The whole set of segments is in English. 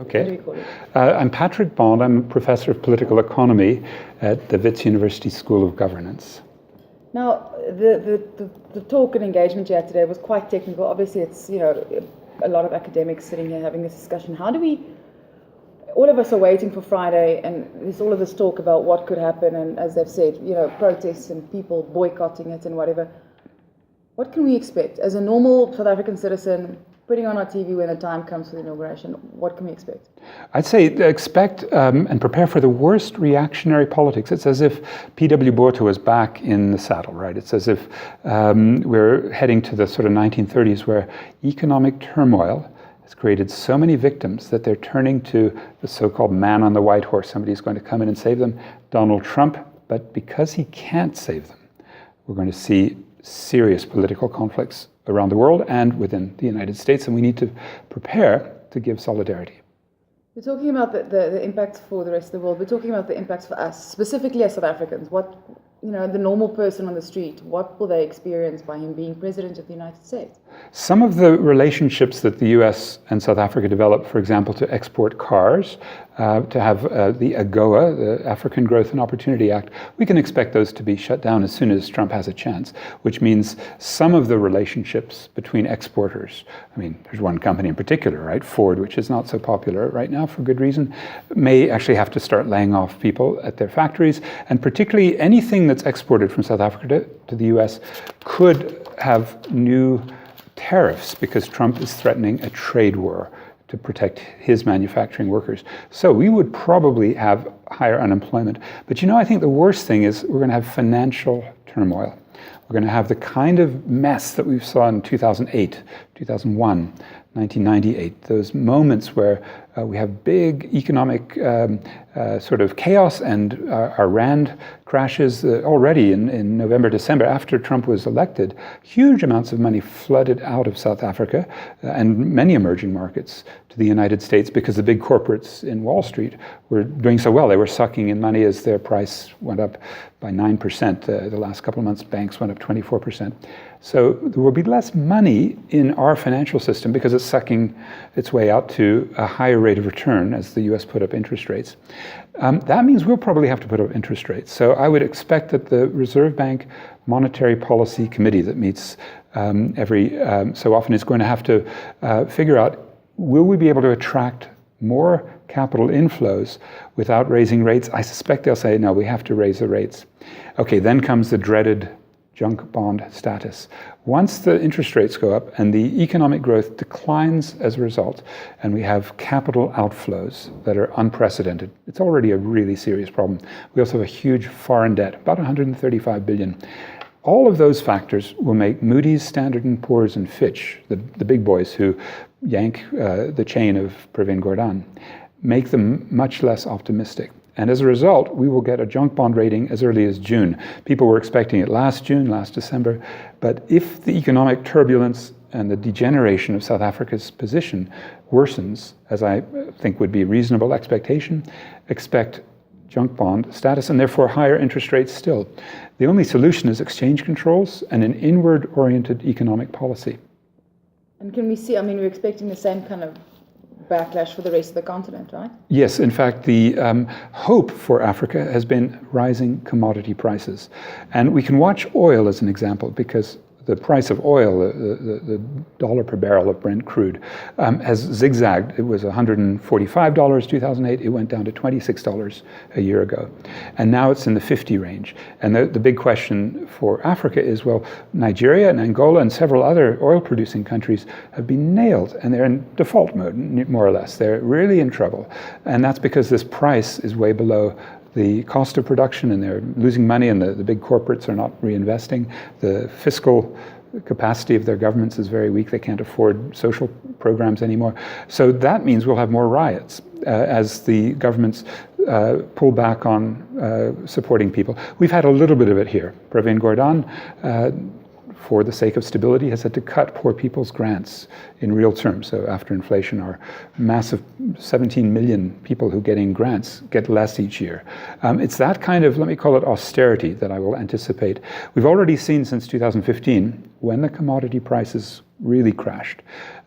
Okay. What do we call it? I'm Patrick Bond. I'm a professor of political economy at the Wits University School of Governance. Now, the talk and engagement you had today was quite technical. Obviously, it's, a lot of academics sitting here having this discussion. How do we, all of us are waiting for Friday, and there's all of this talk about what could happen, and as they've said, protests and people boycotting it and whatever. What can we expect? As a normal South African citizen, putting on our TV when the time comes for the inauguration, what can we expect? I'd say expect and prepare for the worst reactionary politics. It's as if P.W. Botha was back in the saddle, right? It's as if we're heading to the sort of 1930s where economic turmoil has created so many victims that they're turning to the so-called man on the white horse. Somebody's going to come in and save them, Donald Trump. But because he can't save them, we're going to see serious political conflicts around the world and within the United States, and we need to prepare to give solidarity. We're talking about the impacts for the rest of the world. We're talking about the impacts for us, specifically as South Africans. What, the normal person on the street, what will they experience by him being president of the United States? Some of the relationships that the US and South Africa developed, for example, to export cars, to have the AGOA, the African Growth and Opportunity Act, we can expect those to be shut down as soon as Trump has a chance, which means some of the relationships between exporters, there's one company in particular, right, Ford, which is not so popular right now for good reason, may actually have to start laying off people at their factories, and particularly anything that's exported from South Africa to the US could have new tariffs because Trump is threatening a trade war to protect his manufacturing workers. So we would probably have higher unemployment. But I think the worst thing is we're going to have financial turmoil. We're going to have the kind of mess that we saw in 2008, 2001, 1998, those moments where we have big economic sort of chaos, and our rand crashes already in November, December, after Trump was elected. Huge amounts of money flooded out of South Africa and many emerging markets to the United States because the big corporates in Wall Street were doing so well. They were sucking in money as their price went up by 9%. The last couple of months, banks went up 24%. So there will be less money in our financial system because it's sucking its way out to a higher rate of return as the US put up interest rates. That means we'll probably have to put up interest rates. So I would expect that the Reserve Bank Monetary Policy Committee that meets every so often is going to have to figure out, will we be able to attract more capital inflows without raising rates? I suspect they'll say, no, we have to raise the rates. Okay, then comes the dreaded junk bond status. Once the interest rates go up and the economic growth declines as a result, and we have capital outflows that are unprecedented, it's already a really serious problem. We also have a huge foreign debt, about 135 billion. All of those factors will make Moody's, Standard & Poor's, and Fitch, the big boys who yank the chain of Pravin Gordhan, make them much less optimistic. And as a result, we will get a junk bond rating as early as June. People were expecting it last June, last December. But if the economic turbulence and the degeneration of South Africa's position worsens, as I think would be a reasonable expectation, expect junk bond status and therefore higher interest rates still. The only solution is exchange controls and an inward-oriented economic policy. And can we see, we're expecting the same kind of backlash for the rest of the continent, right? Yes, in fact, the hope for Africa has been rising commodity prices. And we can watch oil as an example because the price of oil, the dollar per barrel of Brent crude, has zigzagged. It was $145 2008. It went down to $26 a year ago. And now it's in the 50 range. And the big question for Africa is, well, Nigeria and Angola and several other oil-producing countries have been nailed, and they're in default mode, more or less. They're really in trouble. And that's because this price is way below the cost of production, and they're losing money, and the big corporates are not reinvesting. The fiscal capacity of their governments is very weak. They can't afford social programs anymore. So that means we'll have more riots as the governments pull back on supporting people. We've had a little bit of it here. Pravin Gordhan, for the sake of stability, has had to cut poor people's grants in real terms. So after inflation, our massive 17 million people who getting grants get less each year. It's that kind of, let me call it austerity, that I will anticipate. We've already seen since 2015, when the commodity prices really crashed,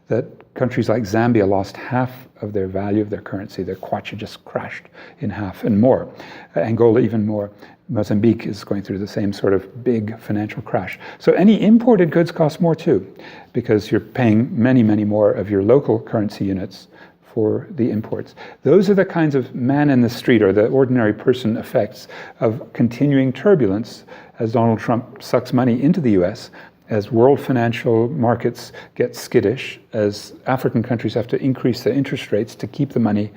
that countries like Zambia lost half of their value of their currency. Their kwacha just crashed in half and more. Angola even more. Mozambique is going through the same sort of big financial crash. So any imported goods cost more too, because you're paying many, many more of your local currency units for the imports. Those are the kinds of man in the street or the ordinary person effects of continuing turbulence as Donald Trump sucks money into the US, as world financial markets get skittish, as African countries have to increase their interest rates to keep the money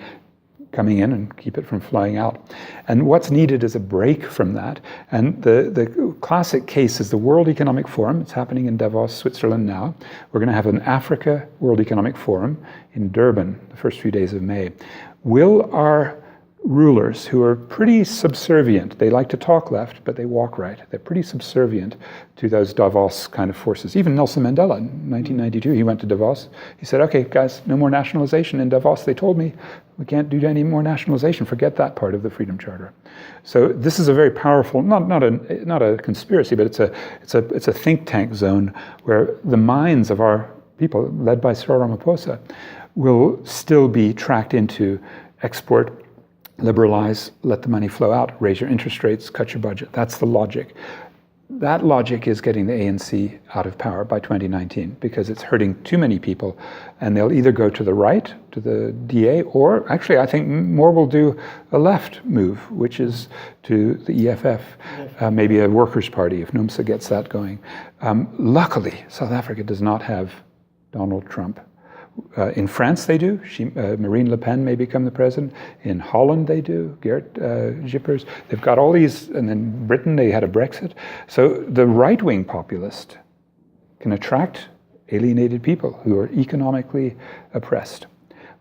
coming in and keep it from flowing out. And what's needed is a break from that. And the classic case is the World Economic Forum. It's happening in Davos, Switzerland now. We're going to have an Africa World Economic Forum in Durban the first few days of May. Will our rulers, who are pretty subservient, they like to talk left, but they walk right. They're pretty subservient to those Davos kind of forces. Even Nelson Mandela in 1992, he went to Davos. He said, okay, guys, no more nationalization in Davos. They told me we can't do any more nationalization. Forget that part of the Freedom Charter. So this is a very powerful, not a conspiracy, but it's a think tank zone where the minds of our people, led by Cyril Ramaphosa, will still be tracked into export, liberalize, let the money flow out, raise your interest rates, cut your budget. That's the logic. That logic is getting the ANC out of power by 2019 because it's hurting too many people, and they'll either go to the right, to the DA, or actually I think more will do a left move, which is to the EFF, maybe a Workers' Party if NUMSA gets that going. Luckily, South Africa does not have Donald Trump. In France, they do. Marine Le Pen may become the president. In Holland, they do. Geert Schippers. They've got all these, and then Britain, they had a Brexit. So the right-wing populist can attract alienated people who are economically oppressed.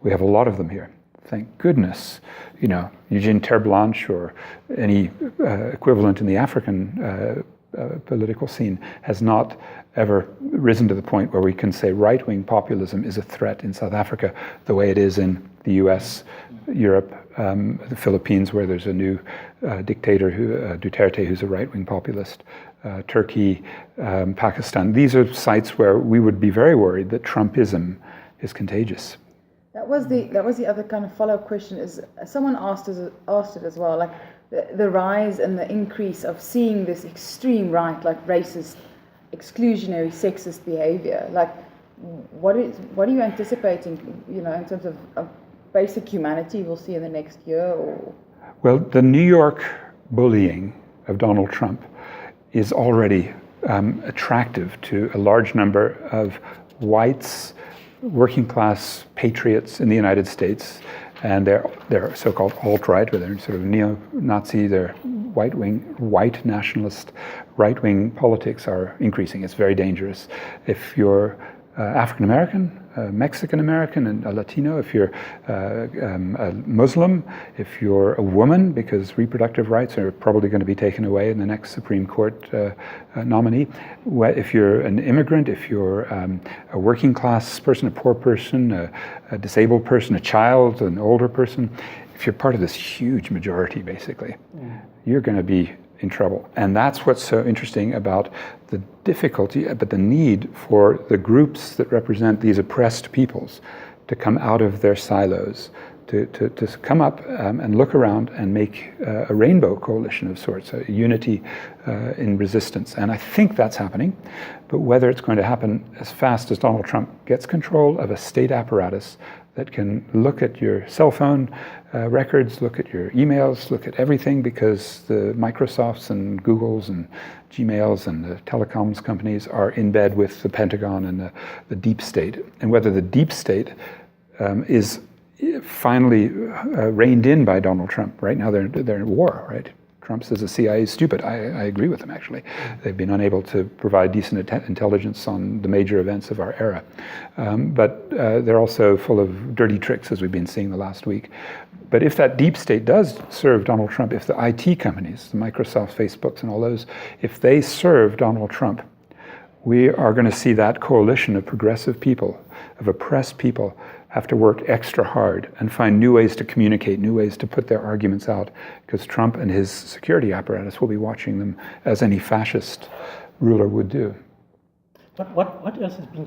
We have a lot of them here. Thank goodness, Eugene Terreblanche or any equivalent in the African political scene has not ever risen to the point where we can say right-wing populism is a threat in South Africa the way it is in the US, Europe, the Philippines, where there's a new dictator, Duterte, who's a right-wing populist, Turkey, Pakistan. These are sites where we would be very worried that Trumpism is contagious. That was the other kind of follow-up question. Is someone asked it as well, like the rise and the increase of seeing this extreme right, like racist, exclusionary, sexist behavior. Like, what are you anticipating? In terms of basic humanity, we'll see in the next year. Or well, the New York bullying of Donald Trump is already attractive to a large number of whites, working class patriots in the United States, and they're so-called alt-right, or they're sort of neo-Nazi, they're white nationalist, right-wing politics are increasing. It's very dangerous. If you're African-American, Mexican-American, and a Latino, if you're a Muslim, if you're a woman, because reproductive rights are probably going to be taken away in the next Supreme Court nominee, if you're an immigrant, if you're a working class person, a poor person, a disabled person, a child, an older person, if you're part of this huge majority, basically, you're going to be in trouble. And that's what's so interesting about the difficulty, but the need for the groups that represent these oppressed peoples to come out of their silos, to come up and look around and make a rainbow coalition of sorts, a unity in resistance. And I think that's happening, but whether it's going to happen as fast as Donald Trump gets control of a state apparatus that can look at your cell phone records, look at your emails, look at everything, because the Microsofts and Googles and Gmails and the telecoms companies are in bed with the Pentagon and the deep state. And whether the deep state is finally reined in by Donald Trump. Right now they're in war, right? Trump says the CIA is stupid. I agree with him, actually. They've been unable to provide decent intelligence on the major events of our era. But they're also full of dirty tricks, as we've been seeing the last week. But if that deep state does serve Donald Trump, if the IT companies, the Microsoft, Facebooks, and all those, if they serve Donald Trump, we are going to see that coalition of progressive people, of oppressed people, have to work extra hard and find new ways to communicate, new ways to put their arguments out, because Trump and his security apparatus will be watching them as any fascist ruler would do. What else has been